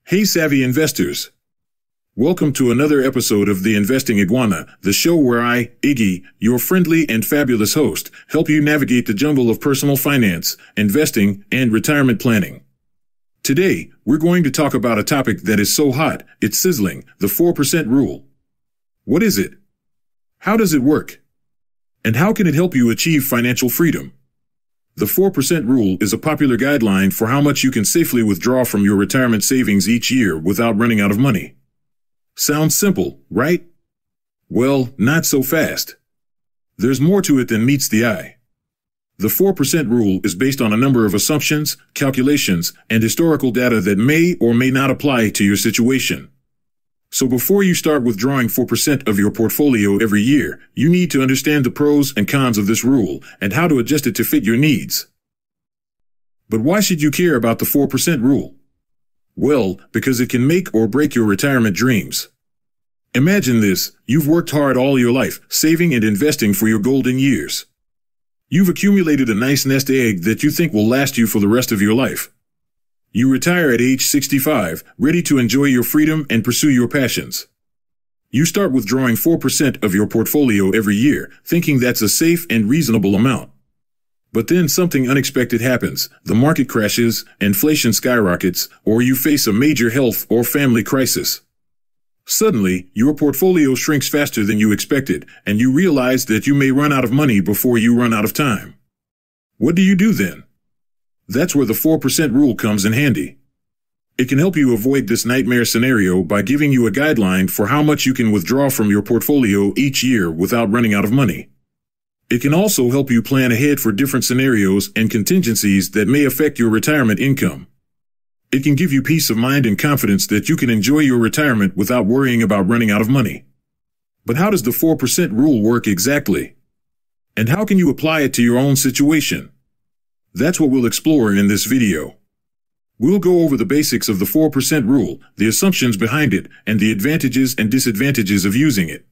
Hey savvy investors! Welcome to another episode of the Investing Iguana, the show where I, Iggy, your friendly and fabulous host, help you navigate the jungle of personal finance, investing, and retirement planning. Today, we're going to talk about a topic that is so hot, it's sizzling, the 4% rule. What is it? How does it work? And how can it help you achieve financial freedom? The 4% rule is a popular guideline for how much you can safely withdraw from your retirement savings each year without running out of money. Sounds simple, right? Well, not so fast. There's more to it than meets the eye. The 4% rule is based on a number of assumptions, calculations, and historical data that may or may not apply to your situation. So before you start withdrawing 4% of your portfolio every year, you need to understand the pros and cons of this rule and how to adjust it to fit your needs. But why should you care about the 4% rule? Well, because it can make or break your retirement dreams. Imagine this: you've worked hard all your life, saving and investing for your golden years. You've accumulated a nice nest egg that you think will last you for the rest of your life. You retire at age 65, ready to enjoy your freedom and pursue your passions. You start withdrawing 4% of your portfolio every year, thinking that's a safe and reasonable amount. But then something unexpected happens. The market crashes, inflation skyrockets, or you face a major health or family crisis. Suddenly, your portfolio shrinks faster than you expected, and you realize that you may run out of money before you run out of time. What do you do then? That's where the 4% rule comes in handy. It can help you avoid this nightmare scenario by giving you a guideline for how much you can withdraw from your portfolio each year without running out of money. It can also help you plan ahead for different scenarios and contingencies that may affect your retirement income. It can give you peace of mind and confidence that you can enjoy your retirement without worrying about running out of money. But how does the 4% rule work exactly? And how can you apply it to your own situation? That's what we'll explore in this video. We'll go over the basics of the 4% rule, the assumptions behind it, and the advantages and disadvantages of using it.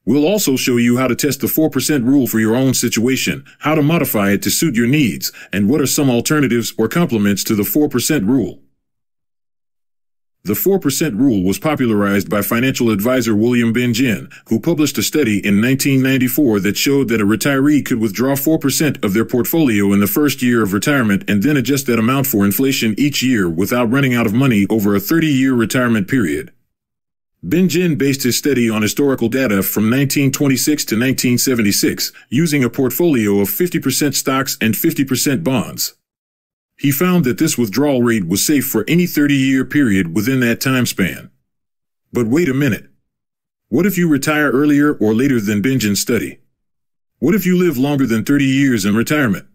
We'll also show you how to test the 4% rule for your own situation, how to modify it to suit your needs, and what are some alternatives or complements to the 4% rule. The 4% rule was popularized by financial advisor William Bengen, who published a study in 1994 that showed that a retiree could withdraw 4% of their portfolio in the first year of retirement and then adjust that amount for inflation each year without running out of money over a 30-year retirement period. Bengen based his study on historical data from 1926 to 1976, using a portfolio of 50% stocks and 50% bonds. He found that this withdrawal rate was safe for any 30-year period within that time span. But wait a minute. What if you retire earlier or later than Bengen's study? What if you live longer than 30 years in retirement?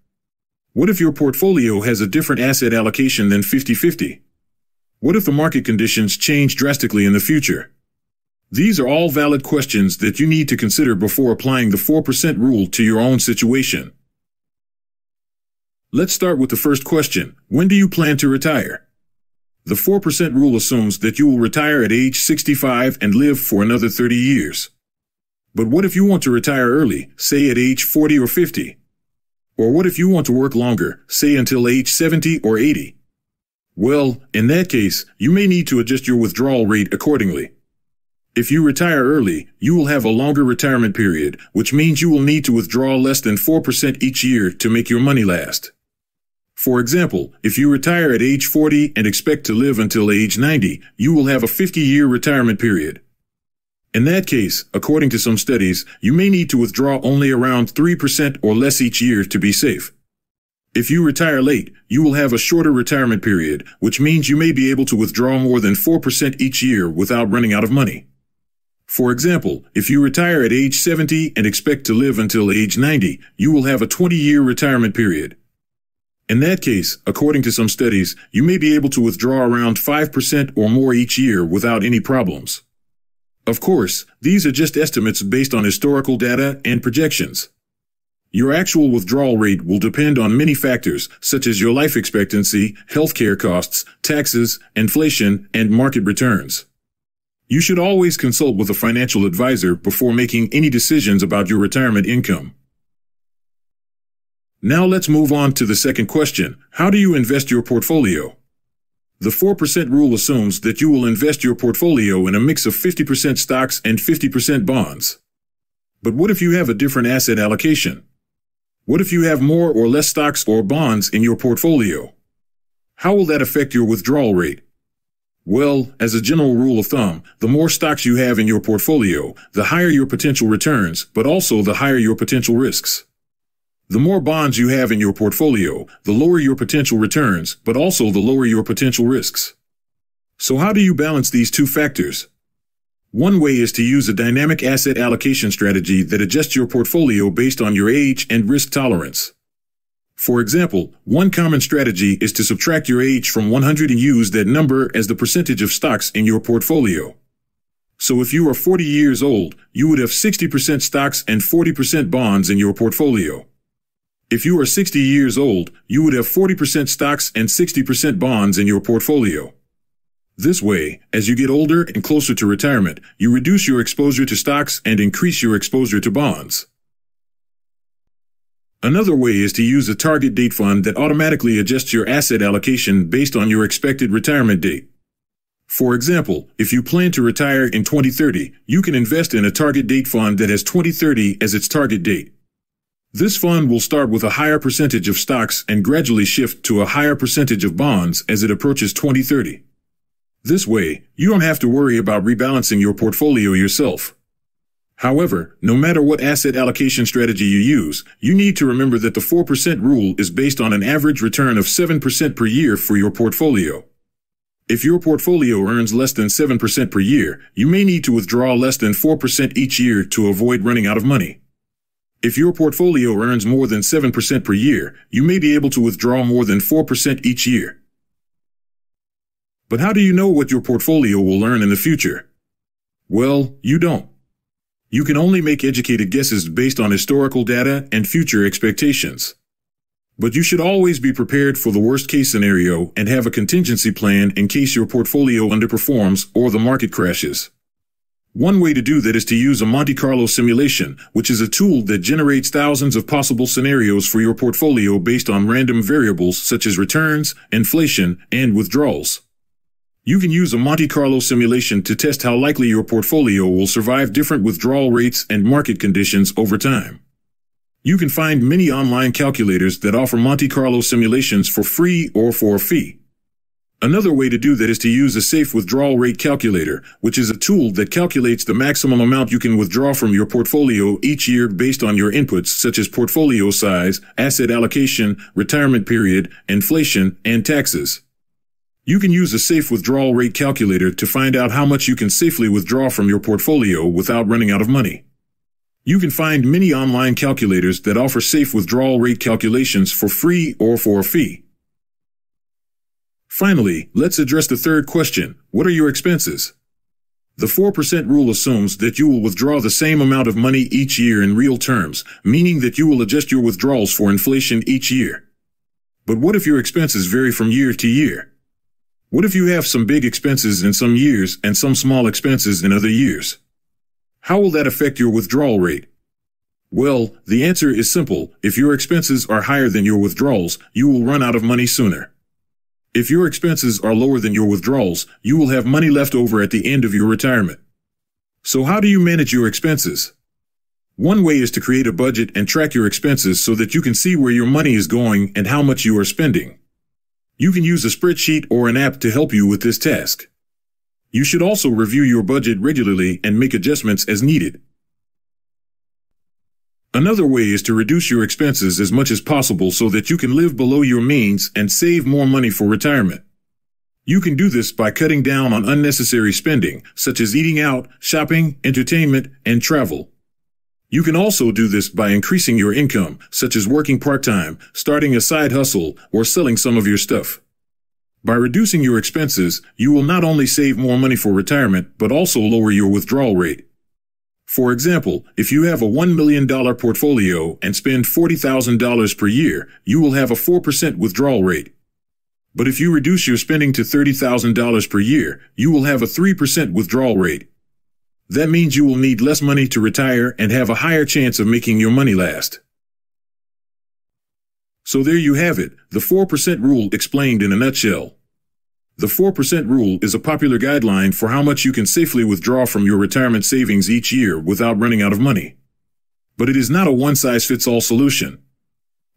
What if your portfolio has a different asset allocation than 50-50? What if the market conditions change drastically in the future? These are all valid questions that you need to consider before applying the 4% rule to your own situation. Let's start with the first question. When do you plan to retire? The 4% rule assumes that you will retire at age 65 and live for another 30 years. But what if you want to retire early, say at age 40 or 50? Or what if you want to work longer, say until age 70 or 80? Well, in that case, you may need to adjust your withdrawal rate accordingly. If you retire early, you will have a longer retirement period, which means you will need to withdraw less than 4% each year to make your money last. For example, if you retire at age 40 and expect to live until age 90, you will have a 50-year retirement period. In that case, according to some studies, you may need to withdraw only around 3% or less each year to be safe. If you retire late, you will have a shorter retirement period, which means you may be able to withdraw more than 4% each year without running out of money. For example, if you retire at age 70 and expect to live until age 90, you will have a 20-year retirement period. In that case, according to some studies, you may be able to withdraw around 5% or more each year without any problems. Of course, these are just estimates based on historical data and projections. Your actual withdrawal rate will depend on many factors, such as your life expectancy, healthcare costs, taxes, inflation, and market returns. You should always consult with a financial advisor before making any decisions about your retirement income. Now let's move on to the second question. How do you invest your portfolio? The 4% rule assumes that you will invest your portfolio in a mix of 50% stocks and 50% bonds. But what if you have a different asset allocation? What if you have more or less stocks or bonds in your portfolio? How will that affect your withdrawal rate? Well, as a general rule of thumb, the more stocks you have in your portfolio, the higher your potential returns, but also the higher your potential risks. The more bonds you have in your portfolio, the lower your potential returns, but also the lower your potential risks. So how do you balance these two factors? One way is to use a dynamic asset allocation strategy that adjusts your portfolio based on your age and risk tolerance. For example, one common strategy is to subtract your age from 100 and use that number as the percentage of stocks in your portfolio. So if you are 40 years old, you would have 60% stocks and 40% bonds in your portfolio. If you are 60 years old, you would have 40% stocks and 60% bonds in your portfolio. This way, as you get older and closer to retirement, you reduce your exposure to stocks and increase your exposure to bonds. Another way is to use a target date fund that automatically adjusts your asset allocation based on your expected retirement date. For example, if you plan to retire in 2030, you can invest in a target date fund that has 2030 as its target date. This fund will start with a higher percentage of stocks and gradually shift to a higher percentage of bonds as it approaches 2030. This way, you don't have to worry about rebalancing your portfolio yourself. However, no matter what asset allocation strategy you use, you need to remember that the 4% rule is based on an average return of 7% per year for your portfolio. If your portfolio earns less than 7% per year, you may need to withdraw less than 4% each year to avoid running out of money. If your portfolio earns more than 7% per year, you may be able to withdraw more than 4% each year. But how do you know what your portfolio will earn in the future? Well, you don't. You can only make educated guesses based on historical data and future expectations. But you should always be prepared for the worst-case scenario and have a contingency plan in case your portfolio underperforms or the market crashes. One way to do that is to use a Monte Carlo simulation, which is a tool that generates thousands of possible scenarios for your portfolio based on random variables such as returns, inflation, and withdrawals. You can use a Monte Carlo simulation to test how likely your portfolio will survive different withdrawal rates and market conditions over time. You can find many online calculators that offer Monte Carlo simulations for free or for a fee. Another way to do that is to use a safe withdrawal rate calculator, which is a tool that calculates the maximum amount you can withdraw from your portfolio each year based on your inputs such as portfolio size, asset allocation, retirement period, inflation, and taxes. You can use a safe withdrawal rate calculator to find out how much you can safely withdraw from your portfolio without running out of money. You can find many online calculators that offer safe withdrawal rate calculations for free or for a fee. Finally, let's address the third question. What are your expenses? The 4% rule assumes that you will withdraw the same amount of money each year in real terms, meaning that you will adjust your withdrawals for inflation each year. But what if your expenses vary from year to year? What if you have some big expenses in some years and some small expenses in other years? How will that affect your withdrawal rate? Well, the answer is simple. If your expenses are higher than your withdrawals, you will run out of money sooner. If your expenses are lower than your withdrawals, you will have money left over at the end of your retirement. So how do you manage your expenses? One way is to create a budget and track your expenses so that you can see where your money is going and how much you are spending. You can use a spreadsheet or an app to help you with this task. You should also review your budget regularly and make adjustments as needed. Another way is to reduce your expenses as much as possible so that you can live below your means and save more money for retirement. You can do this by cutting down on unnecessary spending, such as eating out, shopping, entertainment, and travel. You can also do this by increasing your income, such as working part-time, starting a side hustle, or selling some of your stuff. By reducing your expenses, you will not only save more money for retirement, but also lower your withdrawal rate. For example, if you have a $1 million portfolio and spend $40,000 per year, you will have a 4% withdrawal rate. But if you reduce your spending to $30,000 per year, you will have a 3% withdrawal rate. That means you will need less money to retire and have a higher chance of making your money last. So there you have it, the 4% rule explained in a nutshell. The 4% rule is a popular guideline for how much you can safely withdraw from your retirement savings each year without running out of money. But it is not a one-size-fits-all solution.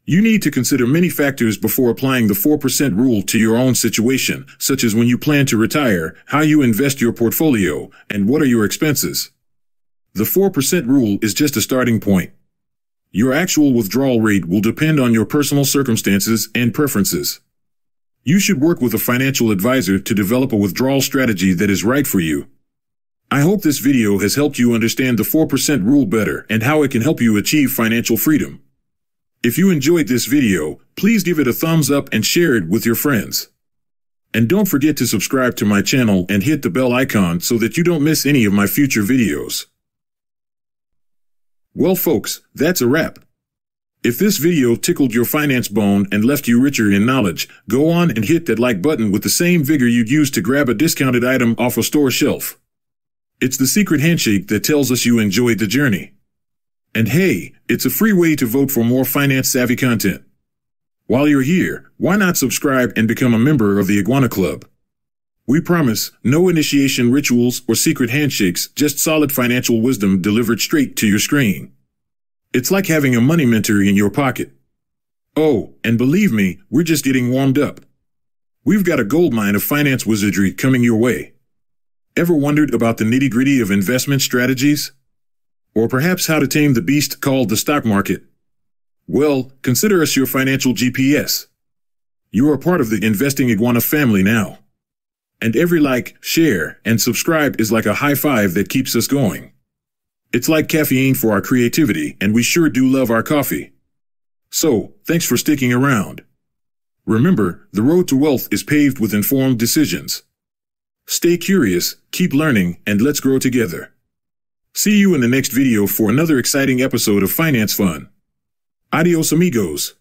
You need to consider many factors before applying the 4% rule to your own situation, such as when you plan to retire, how you invest your portfolio, and what are your expenses. The 4% rule is just a starting point. Your actual withdrawal rate will depend on your personal circumstances and preferences. You should work with a financial advisor to develop a withdrawal strategy that is right for you. I hope this video has helped you understand the 4% rule better and how it can help you achieve financial freedom. If you enjoyed this video, please give it a thumbs up and share it with your friends. And don't forget to subscribe to my channel and hit the bell icon so that you don't miss any of my future videos. Well folks, that's a wrap. If this video tickled your finance bone and left you richer in knowledge, go on and hit that like button with the same vigor you'd use to grab a discounted item off a store shelf. It's the secret handshake that tells us you enjoyed the journey. And hey, it's a free way to vote for more finance-savvy content. While you're here, why not subscribe and become a member of the Iguana Club? We promise no initiation rituals or secret handshakes, just solid financial wisdom delivered straight to your screen. It's like having a money mentor in your pocket. Oh, and believe me, we're just getting warmed up. We've got a goldmine of finance wizardry coming your way. Ever wondered about the nitty-gritty of investment strategies? Or perhaps how to tame the beast called the stock market? Well, consider us your financial GPS. You are part of the Investing Iguana family now. And every like, share, and subscribe is like a high five that keeps us going. It's like caffeine for our creativity, and we sure do love our coffee. So, thanks for sticking around. Remember, the road to wealth is paved with informed decisions. Stay curious, keep learning, and let's grow together. See you in the next video for another exciting episode of Finance Fun. Adios amigos.